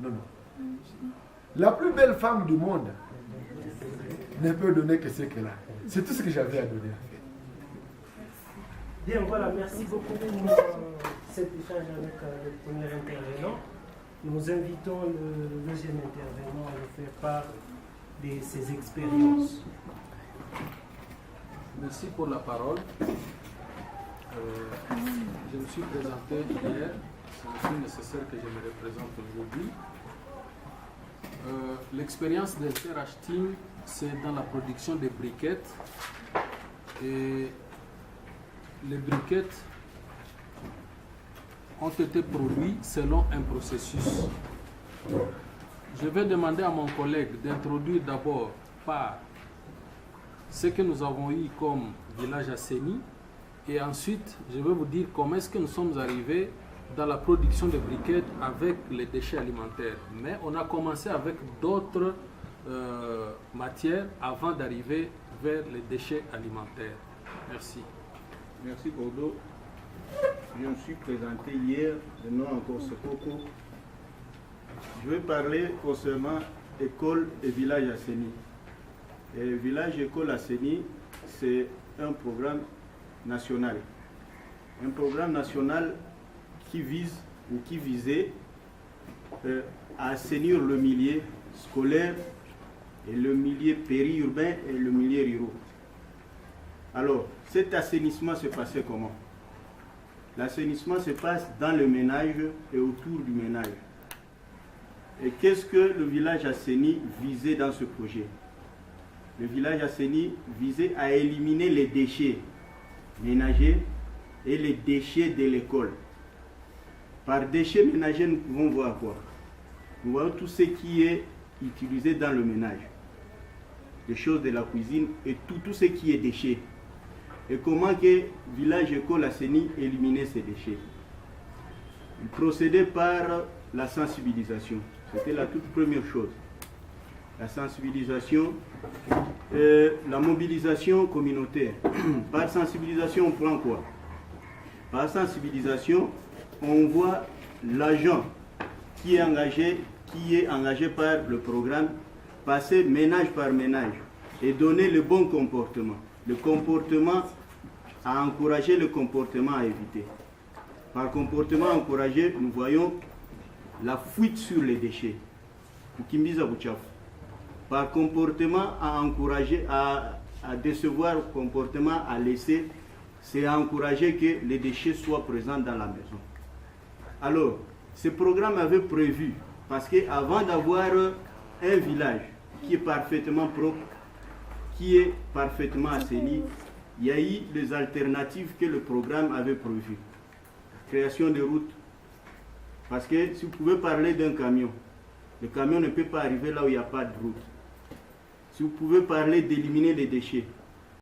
Non, non. La plus belle femme du monde ne peut donner que ce qu'elle a. C'est tout ce que j'avais à donner. Bien, voilà, merci beaucoup pour cet échange avec le premier intervenant. Nous invitons le deuxième intervenant à nous faire part de ses expériences. Merci pour la parole. Je me suis présenté hier, c'est aussi nécessaire que je me représente aujourd'hui. L'expérience d'Inter-H Team, c'est dans la production des briquettes. Et les briquettes ont été produites selon un processus. Je vais demander à mon collègue d'introduire d'abord par ce que nous avons eu comme village Asseni, et ensuite je vais vous dire comment est-ce que nous sommes arrivés dans la production de briquettes avec les déchets alimentaires. Mais on a commencé avec d'autres matières avant d'arriver vers les déchets alimentaires. Merci. Merci Bordeaux. Je me suis présenté hier, le nom encore Sokoko. Je vais parler concernant école et village Asseni. Et village école Asseni, c'est un programme national. Un programme national qui vise ou qui visait à assainir le milieu scolaire et le milieu périurbain et le milieu rural. Alors, cet assainissement se passait comment? L'assainissement se passe dans le ménage et autour du ménage. Et qu'est-ce que le village Asseni visait dans ce projet? Le village Asseni visait à éliminer les déchets ménagers et les déchets de l'école. Par déchets ménagers, nous pouvons voir quoi? Nous voyons tout ce qui est utilisé dans le ménage, les choses de la cuisine et tout ce qui est déchets. Et comment que village école Asseni éliminait ces déchets? Il procédait par la sensibilisation. C'était la toute première chose. La sensibilisation, la mobilisation communautaire. Par sensibilisation, on prend quoi? Par sensibilisation, on voit l'agent qui est engagé par le programme, passer ménage par ménage et donner le bon comportement. Le comportement à encourager, le comportement à éviter. Par comportement encouragé, nous voyons la fuite sur les déchets. Par comportement à encourager, à décevoir, comportement à laisser, c'est à encourager que les déchets soient présents dans la maison. Alors, ce programme avait prévu, parce qu'avant d'avoir un village qui est parfaitement propre, qui est parfaitement assaini, il y a eu les alternatives que le programme avait prévues. Création de routes. Parce que si vous pouvez parler d'un camion, le camion ne peut pas arriver là où il n'y a pas de route. Si vous pouvez parler d'éliminer les déchets,